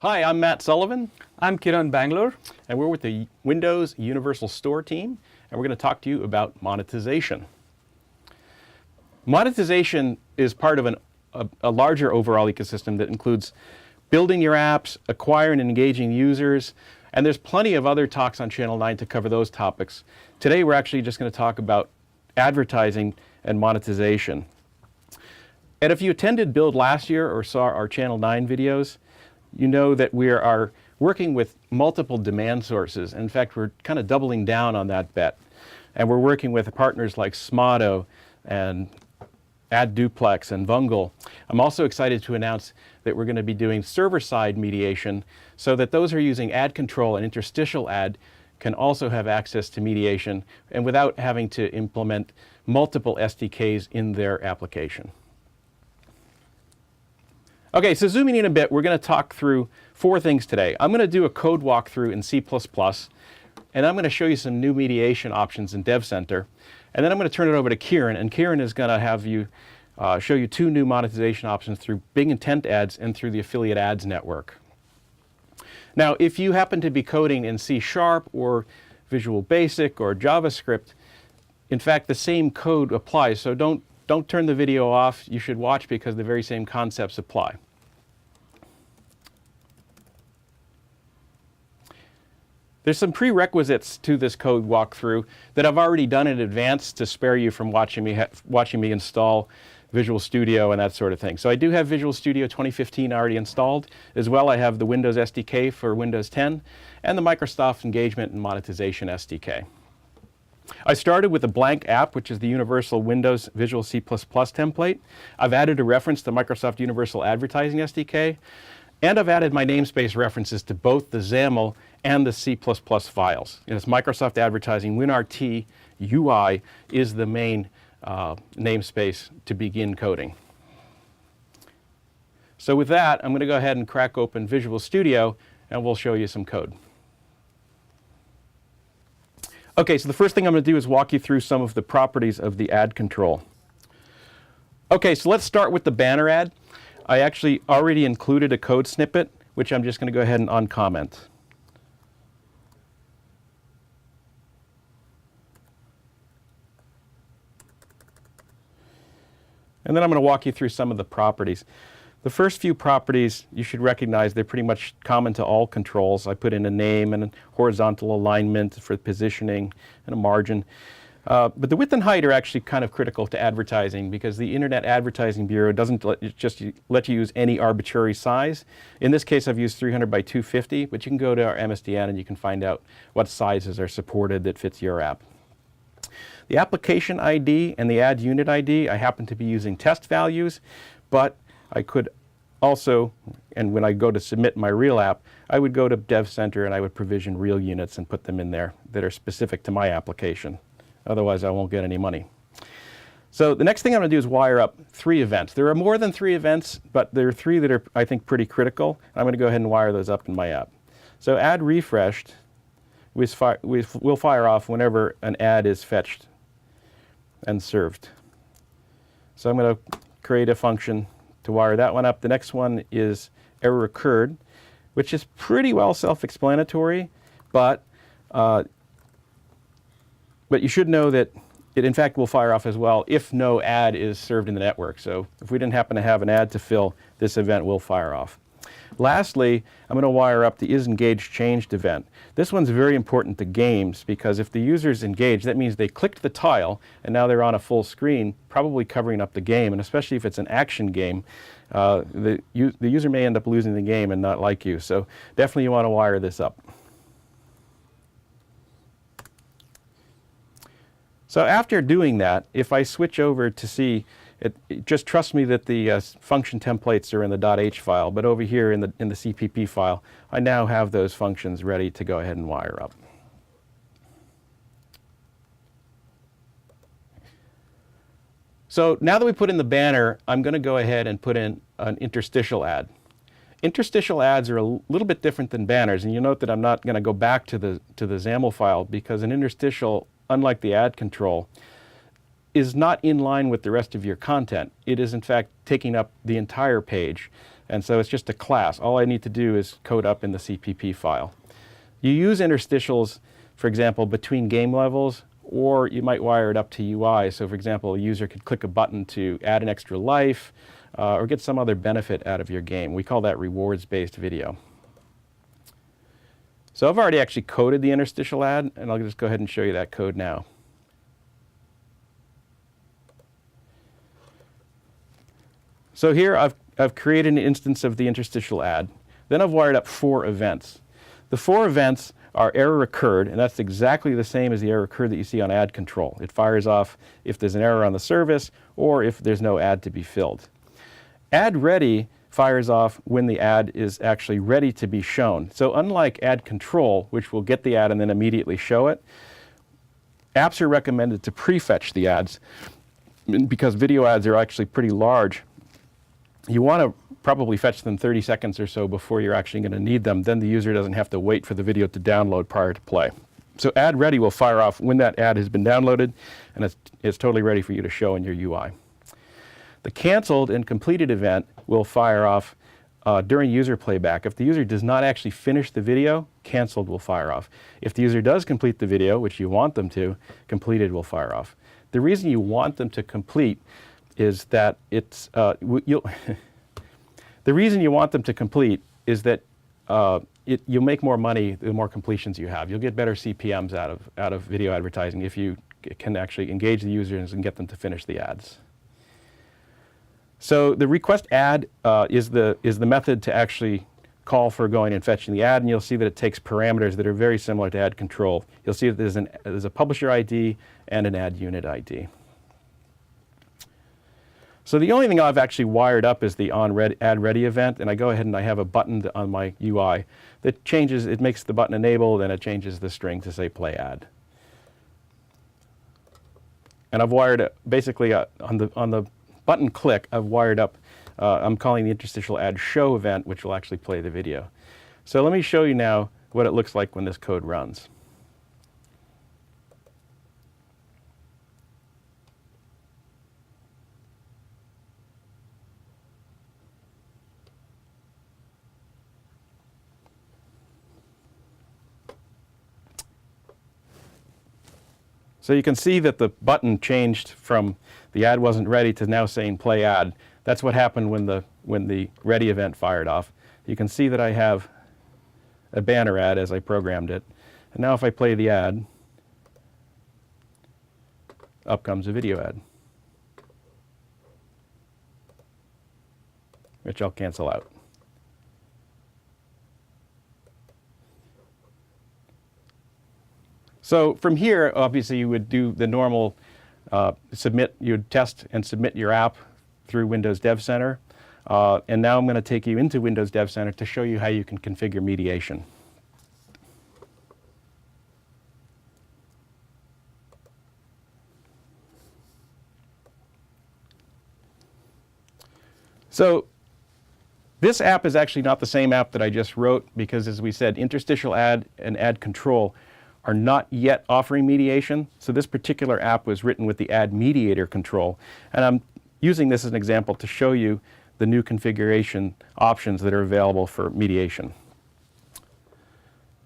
Hi, I'm Matt Sullivan, I'm Kiran Bangalore. and we're with the Windows Universal Store team, and we're going to talk to you about monetization. Monetization is part of a larger overall ecosystem that includes building your apps, acquiring and engaging users, and there's plenty of other talks on Channel 9 to cover those topics. Today we're actually just going to talk about advertising and monetization. And if you attended Build last year or saw our Channel 9 videos, you know that we are working with multiple demand sources. In fact, we're kind of doubling down on that bet. And we're working with partners like Smotto and AdDuplex and Vungle. I'm also excited to announce that we're going to be doing server-side mediation so that those who are using ad control and interstitial ad can also have access to mediation and without having to implement multiple SDKs in their application. Okay, so zooming in a bit, we're going to talk through four things today. I'm going to do a code walkthrough in C++, and I'm going to show you some new mediation options in Dev Center. And then I'm going to turn it over to Kiran, and Kiran is going to have you show you two new monetization options through Big Intent Ads and through the Affiliate Ads Network. Now, if you happen to be coding in C# or Visual Basic or JavaScript, in fact, the same code applies, so don't turn the video off. You should watch because the very same concepts apply. There's some prerequisites to this code walkthrough that I've already done in advance to spare you from watching me install Visual Studio and that sort of thing. So I do have Visual Studio 2015 already installed. As well, I have the Windows SDK for Windows 10 and the Microsoft Engagement and Monetization SDK. I started with a blank app, which is the Universal Windows Visual C++ template. I've added a reference to Microsoft Universal Advertising SDK, and I've added my namespace references to both the XAML and the C++ files. And it's Microsoft Advertising WinRT UI is the main namespace to begin coding. So with that, I'm going to go ahead and crack open Visual Studio, and we'll show you some code. Okay, so the first thing I'm going to do is walk you through some of the properties of the ad control. Okay, so let's start with the banner ad. I actually already included a code snippet, which I'm just going to go ahead and uncomment. And then I'm going to walk you through some of the properties. The first few properties you should recognize, they're pretty much common to all controls. I put in a name and a horizontal alignment for positioning and a margin. But the width and height are actually kind of critical to advertising because the Internet Advertising Bureau doesn't just let you use any arbitrary size. In this case, I've used 300 by 250, but you can go to our MSDN and you can find out what sizes are supported that fits your app. The application ID and the ad unit ID, I happen to be using test values, but I could also, and when I go to submit my real app, I would go to Dev Center and I would provision real units and put them in there that are specific to my application. Otherwise, I won't get any money. So the next thing I'm going to do is wire up 3 events. There are more than 3 events, but there are 3 that are, I think, pretty critical. I'm going to go ahead and wire those up in my app. So ad refreshed will fire off whenever an ad is fetched and served. So I'm going to create a function to wire that one up. The next one is error occurred, which is pretty well self-explanatory, but you should know that it in fact will fire off as well if no ad is served in the network. So if we didn't happen to have an ad to fill, this event will fire off. Lastly, I'm going to wire up the isEngagedChanged event. This one's very important to games because if the user's engaged, that means they clicked the tile and now they're on a full screen, probably covering up the game, and especially if it's an action game, the user may end up losing the game and not like you. So definitely you want to wire this up. So after doing that, if I switch over to see, just trust me that the function templates are in the .h file, but over here in the CPP file, I now have those functions ready to go ahead and wire up. So now that we put in the banner, I'm going to go ahead and put in an interstitial ad. Interstitial ads are a little bit different than banners, and you'll note that I'm not going to go back to the XAML file because an interstitial, unlike the ad control, is not in line with the rest of your content. It is in fact taking up the entire page. And so it's just a class. All I need to do is code up in the CPP file. You use interstitials, for example, between game levels, or you might wire it up to UI. So for example, a user could click a button to add an extra life or get some other benefit out of your game. We call that rewards-based video. So I've already actually coded the interstitial ad, and I'll just go ahead and show you that code now. So here I've created an instance of the interstitial ad. Then I've wired up 4 events. The 4 events are error occurred, and that's exactly the same as the error occurred that you see on ad control. It fires off if there's an error on the service or if there's no ad to be filled. Ad ready fires off when the ad is actually ready to be shown. So unlike ad control, which will get the ad and then immediately show it, apps are recommended to prefetch the ads. Because video ads are actually pretty large, you want to probably fetch them 30 seconds or so before you're actually going to need them. Then the user doesn't have to wait for the video to download prior to play. So ad ready will fire off when that ad has been downloaded and it's totally ready for you to show in your UI. The canceled and completed event will fire off during user playback. If the user does not actually finish the video, canceled will fire off. If the user does complete the video, which you want them to, completed will fire off. The reason you want them to complete is that it's the reason you want them to complete is that you'll make more money the more completions you have. You'll get better CPMs out of video advertising if you can actually engage the users and get them to finish the ads. So the request ad is the method to actually call for going and fetching the ad, and you'll see that it takes parameters that are very similar to ad control. You'll see that there's a publisher ID and an ad unit ID. So the only thing I've actually wired up is the ad ready event, and I go ahead and I have a button on my UI that changes, it makes the button enabled and it changes the string to say play ad. And I've wired it basically on the button click, I've wired up, I'm calling the interstitial ad show event, which will actually play the video. So let me show you now what it looks like when this code runs. So you can see that the button changed from the ad wasn't ready to now saying play ad. That's what happened when the ready event fired off. You can see that I have a banner ad as I programmed it. And now if I play the ad, up comes a video ad, which I'll cancel out. So from here, obviously, you would do the normal you'd test and submit your app through Windows Dev Center. And now I'm going to take you into Windows Dev Center to show you how you can configure mediation. So this app is actually not the same app that I just wrote because, as we said, interstitial ad and ad control are not yet offering mediation. So this particular app was written with the ad mediator control. And I'm using this as an example to show you the new configuration options that are available for mediation.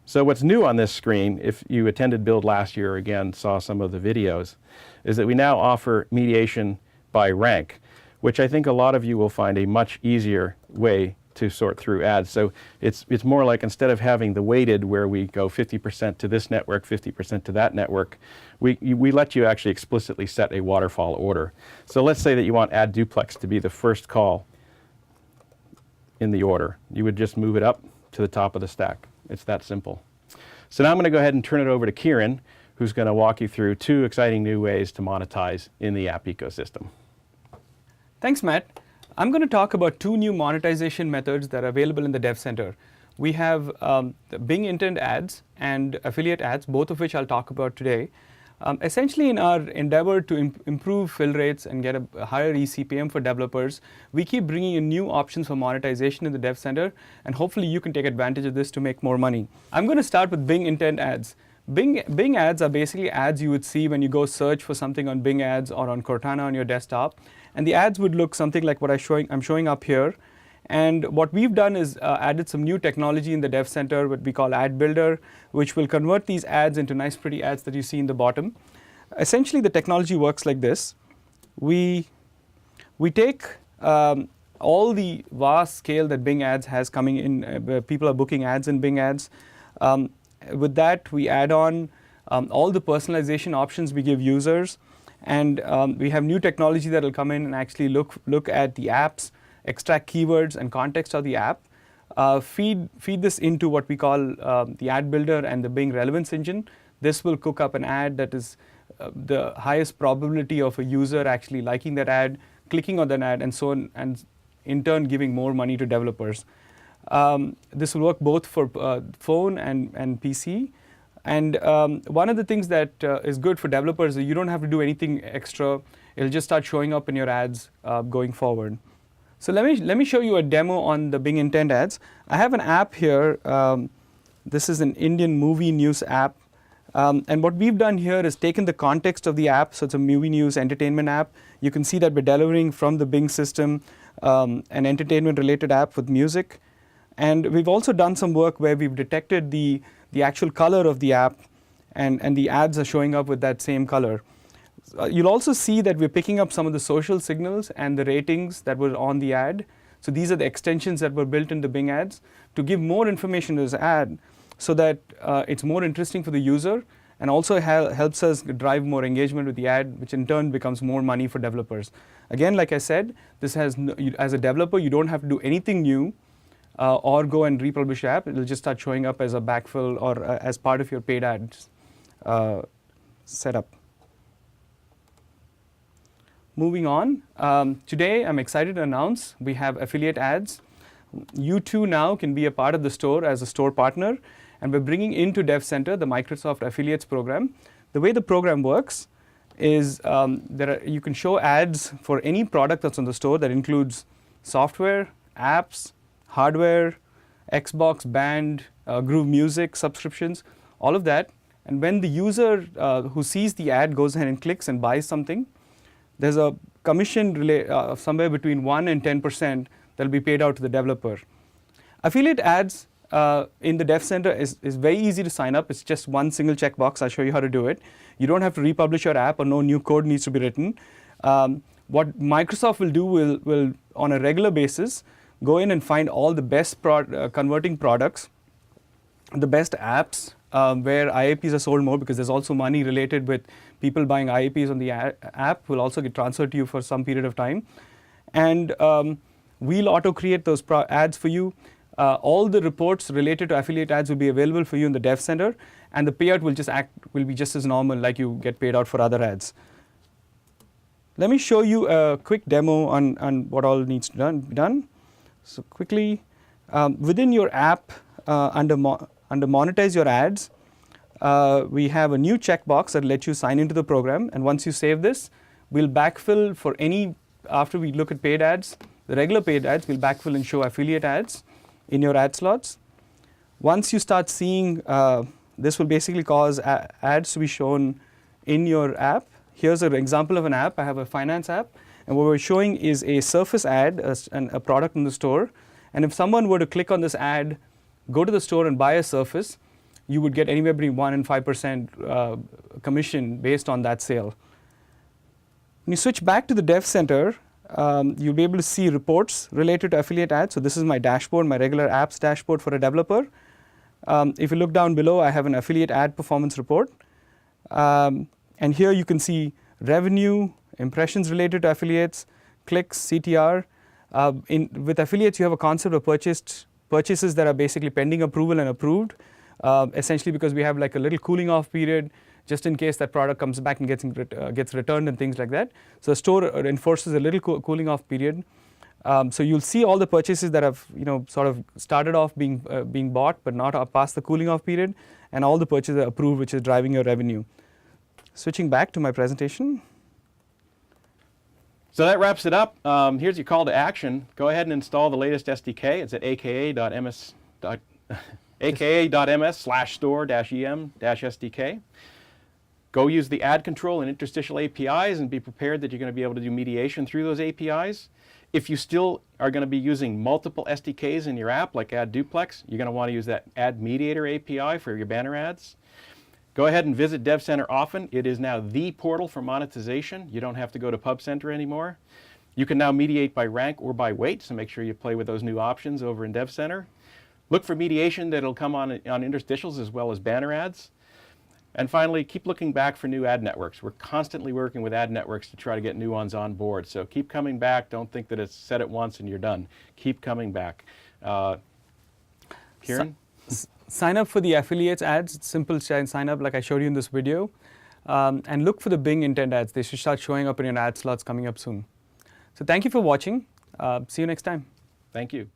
So what's new on this screen, if you attended Build last year or again saw some of the videos, is that we now offer mediation by rank, which I think a lot of you will find a much easier way to sort through ads. So it's more like, instead of having the weighted where we go 50% to this network, 50% to that network, we let you actually explicitly set a waterfall order. So let's say that you want ad duplex to be the first call in the order. You would just move it up to the top of the stack. It's that simple. So now I'm going to go ahead and turn it over to Kieran, who's going to walk you through 2 exciting new ways to monetize in the app ecosystem. Thanks, Matt. I'm going to talk about 2 new monetization methods that are available in the Dev Center. We have the Bing intent ads and affiliate ads, both of which I'll talk about today. Essentially, in our endeavor to improve fill rates and get a higher eCPM for developers, we keep bringing in new options for monetization in the Dev Center, and hopefully you can take advantage of this to make more money. I'm going to start with Bing intent ads. Bing ads are basically ads you would see when you go search for something on Bing ads or on Cortana on your desktop. And the ads would look something like what I'm showing up here. And what we've done is added some new technology in the Dev Center, what we call Ad Builder, which will convert these ads into nice, pretty ads that you see in the bottom. Essentially, the technology works like this. We take all the vast scale that Bing Ads has coming in, where people are booking ads in Bing Ads. With that, we add on all the personalization options we give users. And we have new technology that will come in and actually look at the apps, extract keywords and context of the app, feed this into what we call the Ad Builder and the Bing Relevance Engine. This will cook up an ad that is the highest probability of a user actually liking that ad, clicking on that ad, and so on, and in turn giving more money to developers. This will work both for phone and PC. And one of the things that is good for developers is you don't have to do anything extra. It'll just start showing up in your ads going forward. So let me show you a demo on the Bing Intent Ads. I have an app here. This is an Indian movie news app. And what we've done here is taken the context of the app. So it's a movie news entertainment app. You can see that we're delivering from the Bing system an entertainment-related app with music. And we've also done some work where we've detected the actual color of the app, and the ads are showing up with that same color. You'll also see that we're picking up some of the social signals and the ratings that were on the ad. So these are the extensions that were built into Bing Ads to give more information to this ad so that it's more interesting for the user, and also helps us drive more engagement with the ad, which in turn becomes more money for developers. Again, like I said, this has as a developer, you don't have to do anything new or go and republish your app. It'll just start showing up as a backfill or as part of your paid ads setup. Moving on, today I'm excited to announce we have affiliate ads. You too now can be a part of the store as a store partner, and we're bringing into Dev Center the Microsoft Affiliates program. The way the program works is you can show ads for any product that's on the store that includes software, apps, hardware, Xbox, band, Groove Music, subscriptions, all of that. And when the user who sees the ad goes ahead and clicks and buys something, there's a commission somewhere between 1% and 10% that will be paid out to the developer. Affiliate ads in the Dev Center is very easy to sign up. It's just one single checkbox. I'll show you how to do it. You don't have to republish your app, or no new code needs to be written. What Microsoft will do will on a regular basis go in and find all the best converting products, the best apps where IAPs are sold more, because there's also money related with people buying IAPs on the app will also get transferred to you for some period of time. And we'll auto-create those ads for you. All the reports related to affiliate ads will be available for you in the Dev Center, and the payout will be just as normal like you get paid out for other ads. Let me show you a quick demo on what all needs to be done. So quickly, within your app, under Monetize Your Ads, we have a new checkbox that lets you sign into the program. And once you save this, we'll backfill for after we look at paid ads, the regular paid ads, we'll backfill and show affiliate ads in your ad slots. Once you start seeing, this will basically cause ads to be shown in your app. Here's an example of an app. I have a finance app. And what we're showing is a Surface ad, a product in the store. And if someone were to click on this ad, go to the store and buy a Surface, you would get anywhere between 1% and 5% commission based on that sale. When you switch back to the Dev Center, you'll be able to see reports related to affiliate ads. So this is my dashboard, my regular apps dashboard for a developer. If you look down below, I have an affiliate ad performance report. And here you can see revenue, impressions related to affiliates, clicks, CTR. With affiliates, you have a concept of purchases that are basically pending approval and approved, essentially because we have like a little cooling off period just in case that product comes back and gets returned and things like that. So the store enforces a little cooling off period. So you'll see all the purchases that have sort of started off being bought but not past the cooling off period, and all the purchases are approved, which is driving your revenue. Switching back to my presentation. So that wraps it up. Here's your call to action. Go ahead and install the latest SDK. It's at aka.ms/store-em-sdk. Go use the ad control and interstitial APIs and be prepared that you're going to be able to do mediation through those APIs. If you still are going to be using multiple SDKs in your app, like Ad Duplex, you're going to want to use that Ad Mediator API for your banner ads. Go ahead and visit Dev Center often. It is now the portal for monetization. You don't have to go to Pub Center anymore. You can now mediate by rank or by weight, so make sure you play with those new options over in Dev Center. Look for mediation that'll come on interstitials as well as banner ads. And finally, keep looking back for new ad networks. We're constantly working with ad networks to try to get new ones on board. So keep coming back. Don't think that it's said it once and you're done. Keep coming back. Kieran? Sign up for the affiliates ads. It's simple sign up like I showed you in this video. And look for the Bing intent ads. They should start showing up in your ad slots coming up soon. So thank you for watching. See you next time. Thank you.